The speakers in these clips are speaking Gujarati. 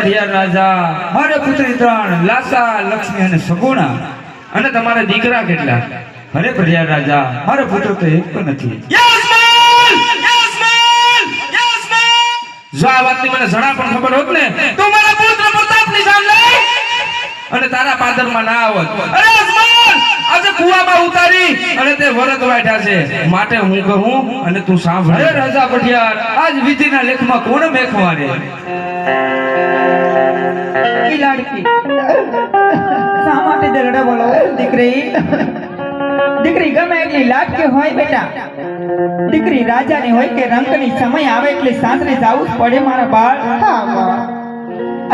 પઢિયાર રાજા, મારે પુત્રી 3 લાસા, લક્ષ્મી અને સગુણા, અને તમારા દીકરા કેટલા? અરે પઢિયાર રાજા, મારો પુત્ર તો એક પણ નથી. જો આ વાતની મને જણા પણ ખબર હોત ને તો મારા પુત્ર પ્રતાપની જાન લઈ અને તારા પાદરમાં ના આવત. અરે અજમલ, આજે કુવામાં ઉતારી અને તે વરત વાઢ્યા છે, માટે હું કહું અને તું સાંભળ. અરે રાજા પઢિયાર, આજ વિધિના લેખમાં કોણ મેખ મારે? ઈ લાડકી શા માટે દરડા બોલો દીકરી? દીકરી ગમે એટલી લાડકી હોય બેટા, દીકરી રાજાની હોય કે રંગની, સમય આવે એટલે સાસરે જવું જ પડે મારા બાળ.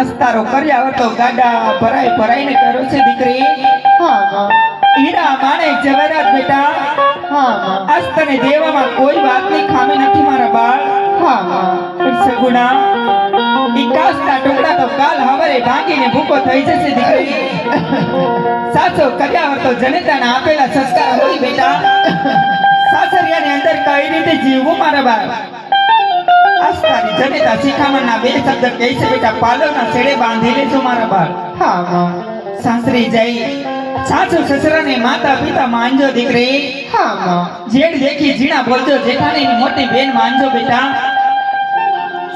અસ્તારો કર્યા હોય તો ગાડા ભરાઈ ભરાઈને કરો છે દીકરી. હીરા માણે જવેરાત બેટા, આજ તને દેવામાં કોઈ વાતની ખામી નથી મારા બાળ. સગુણા, ઈ કાચના ટુકડા તો કાલ હવારે ભાંગીને ભૂકો થઈ જશે દીકરી. સાચો કર્યા હોય તો જનેતાના આપેલા સંસ્કાર હોય બેટા. સાસરિયાની અંદર કઈ રીતે જીવવું મારા બાળ? આસ્તાની જનેતા શિખામણના 2 શબ્દ કહે છે બેટા, પાલવના છેડે બાંધી લેજો મારા બાળ. સાસરી જઈ સાસુ સસરાને માતા પિતા માનજો દીકરી. જેડ દેખી જીણા બોલજો, જેઠાણીની મોટી બેન માનજો બેટા.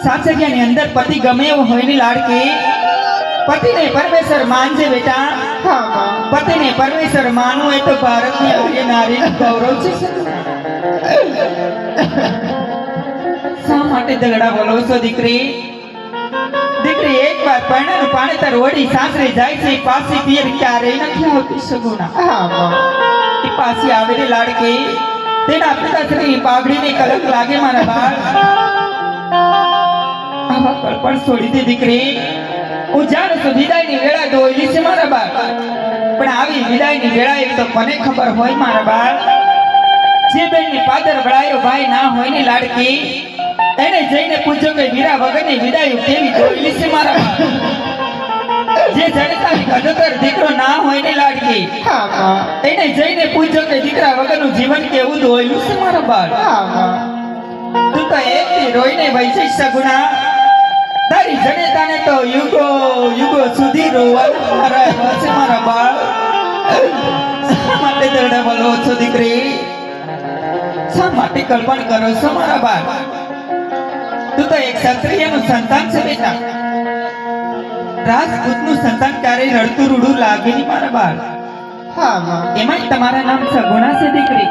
સાસરિયાની અંદર પતિ ગમે એવો હોય ની લાડકી, પતિને પરમેશ્વર માનજે બેટા. પતિને પરમેશ્વર માનવું એ તો ભારતની આર્ય નારીનું ગૌરવ છે. શા માટે દગડા બોલો છો દીકરી? દીકરી એકવાર પરણાનું પાણીતર ઓઢી સાસરે જાય છે, પાછી પિયર ક્યારેય નથી આવતી સગુણા. એ પાછી આવેલી લાડકી, તેના પિતાશ્રીની પાઘડીને કલંક લાગે મારા બાળ. આવા કલ્પણ છોડી દે દીકરી. હું જાણું છું વિદાયની વેળા દોયલી છે મારા બાળ, પણ આવી વિદાયની વેળા એક તો મને ખબર હોય મારા બાળ. જે બેનની પાદર વળાયો ભાઈ ના હોય ને લાડકી, એને જઈને પૂછો કે વીરા વગરની વિદાય કેવી દોયલી છે મારા બાળ. જે જનતાની કદરદાર દીકરો ના હોય ને લાડકી, એને જઈને પૂછો કે દીકરા વગરનું જીવન કેવું દોયલું છે મારા બાળ. તું તો એકથી રોઈને વૈશિક સગુણા, તારી જનેતાને તો યુગો યુગો સુધી રોવાનું મારા બાળ. શા માટે દરડા બોલો છો દીકરી? શા માટે કલ્પન કરો છો મારા બાળ? તું તો એક ક્ષત્રિયનું સંતાન છે બેટા. રાજપૂતનું સંતાન ક્યારેય રડતું રૂડું લાગે નહીં મારા બાળ. એમાં તમારા નામ સગુણા છે દીકરી.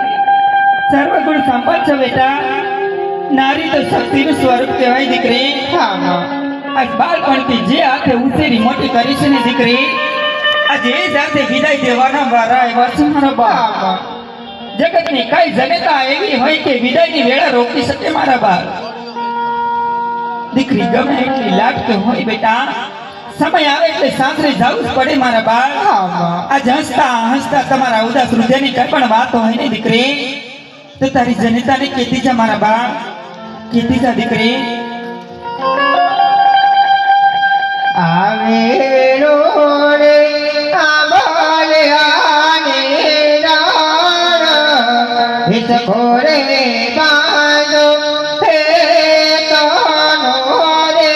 સર્વગુણ સંપન્ન છો બેટા. નારી તો શક્તિનું સ્વરૂપ કહેવાય દીકરી. આજ બાળપણથી જે હાથે ઉછેરી મોટી કરી છે ને દીકરી, આજે એ જાતે વિદાય દેવાના વારા આવ્યા છે મારા બાપ. જગતની કઈ જનેતા એવી હોય કે વિદાયની વેળા રોકી શકે મારા બાપ? દીકરી ગમે એટલી લાગતી હોય બેટા, સમય આવે એટલે સાસરે જવું જ પડે મારા બાપ. આજ હસતા હસતા તમારા ઉદાસ હૃદયની કઈ પણ વાત હોય ને દીકરી, તો તારી જનેતાને કહેતી જા મારા બાપ, કહેતી જા દીકરી. આવેલો રે આંબલિયાને રાણ, વિસખોરે બાંધો હે કાનો રે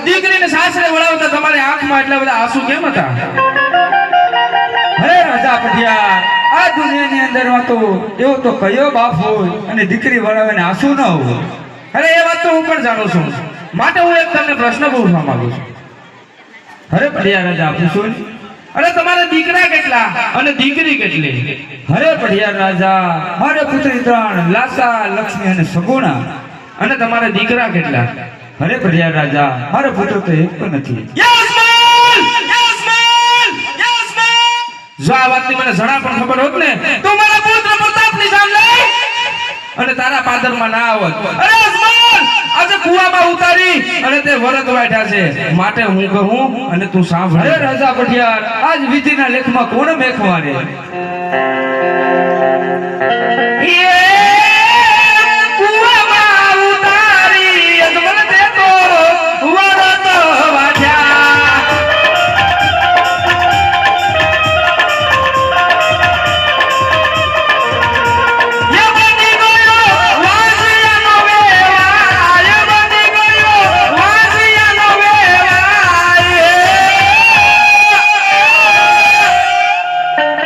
દીકરીને સાસરે વળાવતા તમારી આંખમાં એટલા બધા આંસુ કેમ હતા? હે રાજા પઢિયાર, આ દુનિયાની અંદરમાં તો એવો તો કયો બાપ હોય અને દીકરી વળાવે ને આંસુ ન હોય? અરે એ વાત તો હું પણ જાણું છું, માટે હું એક તમને પ્રશ્ન પૂછવા માંગુ છું. અરે પઢિયાર રાજા પૂછું, અરે તમારે દીકરા કેટલા અને દીકરી કેટલી? હરે પઢિયાર રાજા, મારે પુત્રી 3, લાસા, લક્ષ્મી અને સગુણા. અને તમારે દીકરા કેટલા? હરે પઢિયાર રાજા, મારો પુત્ર તો એક પણ નથી. યજમાન! યજમાન! યજમાન! જો આ વાતની મને જરા પણ ખબર હોત ને તો મારા પુત્ર પ્રતાપની જાન લઈ અને તારા પાદરમાં ના આવત. અરે યજમાન! આજે કુવામાં ઉતારી અને તે વરત વાઢ્યા છે, માટે હું કહું અને તું સાંભળ. હરે રાજા પઢિયાર, આજ વિધિના લેખમાં કોણ મેખવાને? કુવામાં ઉતારી યજમાન તે તો વરત વાઢ્યા. યમની ગયો વાસિયાનો વેવાય, યમની ગયો વાસિયાનો વેવાય.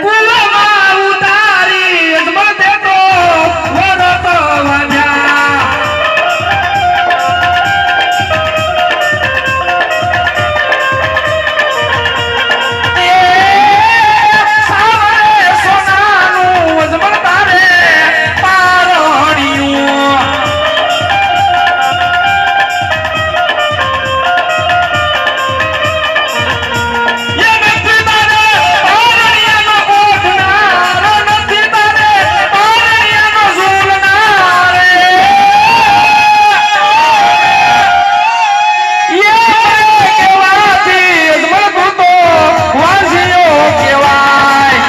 કુવામાં ઉતારી યજમાન તે તો વરત વાઢ્યા. સાવરે સોનાનું યજમાન તારે પારણ્યું. એ નથી તારે પારણ્યાનો પોઢનાર, નથી તારે પારણ્યાનો ઝૂલનાર. એ કહેવાતી યજમાન તું તો વાંઝિયો કહેવાય.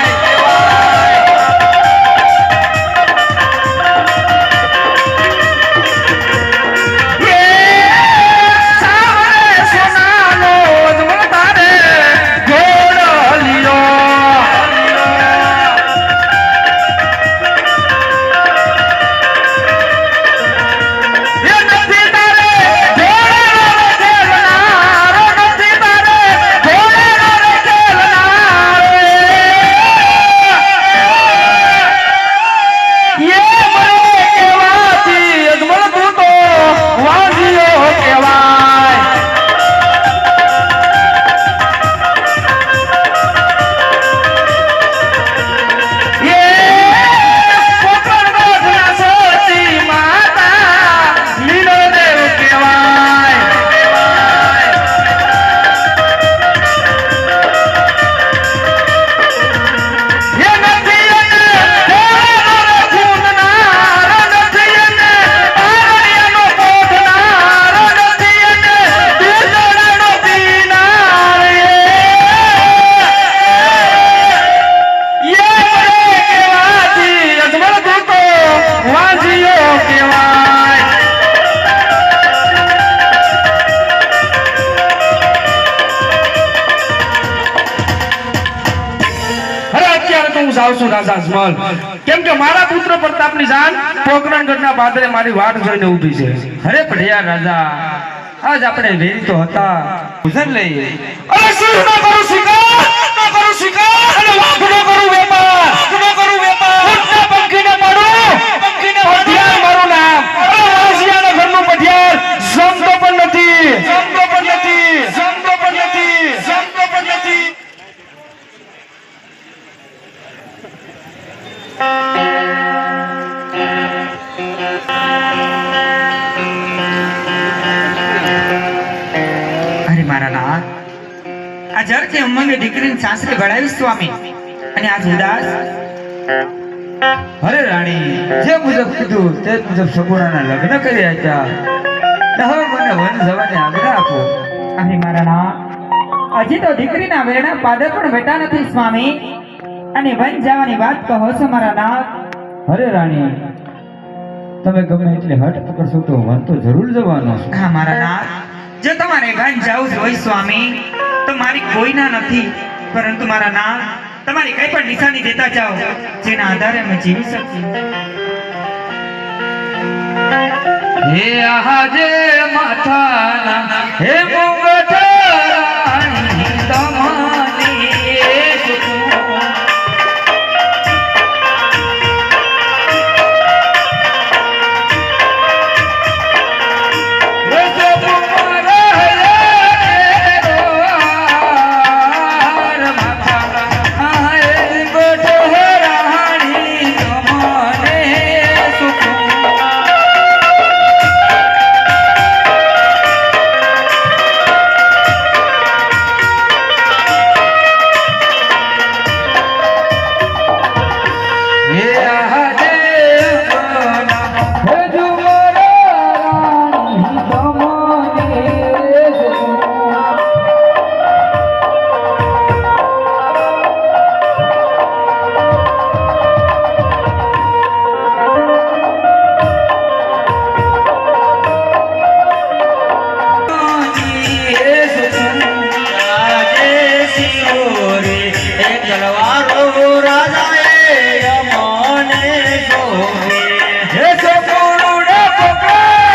એ સાવરે સોનાનો યજમાન તારે ઘોડલિયો. એ નથી તારે ઘોડેલો રે ખેલનાર, નથી તારે ઘોડેલો રે ખેલનાર. એ મને કહેવાતી યજમાન તું તો વાંઝિયો કહેવાય. એ પોકળગઢના સતી માતા લીલોદેવ કહેવાય. એ નથી એને ઘોડેલો રે ખૂંદનાર, નથી એને પારણ્યાનો પોઢનાર, નથી એને દૂધડાનો પીનાર. એ મને કહેવાતી યજમાન તું તો વાંઝિયો કહેવાય. અરે અત્યારે તો હું જાઉં છું રાજા અજમલ, કેમ કે મારા પુત્ર પ્રતાપની જાન પોકરણગઢના પાદરે મારી વાટ જોઈને ઊભી છે. હરે પઢિયાર રાજા, આજ આપણે વેરી તો હતા, ગુજર લઈએ. અરે શું ન કરું શિકાર, ન કરું શિકાર અને વાઘ ન કરું વેપાર, વાઘ ન કરું વેપાર. ઊંટના પંખીને મારું, પંખીને પઢિયાર મારું નામ. અરે વાંઝિયાના ઘરનું પઢિયાર જમતો પણ નથી, જમતો પણ નથી, જમતો પણ નથી, જમતો પણ નથી. અરે મારા નાથ, આ જરથી ઉમંગે દીકરીને સાસરે ભળાવી સ્વામી, અને આજ ઉદાસ. હરે રાણી, જે મુજબ કીધું તે મુજબ સગુણાના લગ્ન કર્યા હતા. હવે મને વન જવાની આજ્ઞા આપો. અરે મારા નાથ, હજી તો દીકરીના વેરણા પાદર પણ બેઠા નથી સ્વામી, અને વન જવાની વાત કહો છો મારા નાથ. હરે રાણી, તમે ગમે એટલે હઠ પકડશો તો વન તો જરૂર જવાનો છે. હા મારા નાથ, જો તમારે વન જવું જ હોય સ્વામી તો મારી કોઈ ના નથી, પરંતુ મારા નાથ તમારી કઈ પણ નિશાની દેતા જાઓ જેના આધારે અમે જીવી શકીએ. હે આજે માથાના હે મુંગટ રાણી તમારી સુખો. માથા તલવારો રાજાએ અમને સોંપી. હે સોપોડે પકડાનારા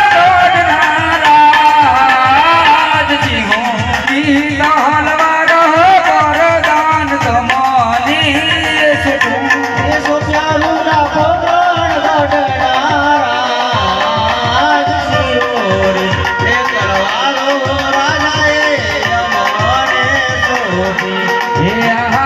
જીવો દીના હલવારો વરદાન તમારી એ સોપ્યારું રાખો પ્રાણ કાઢનારા શિરોરે. એ તલવારો રાજાએ અમને સોંપી. હે આહા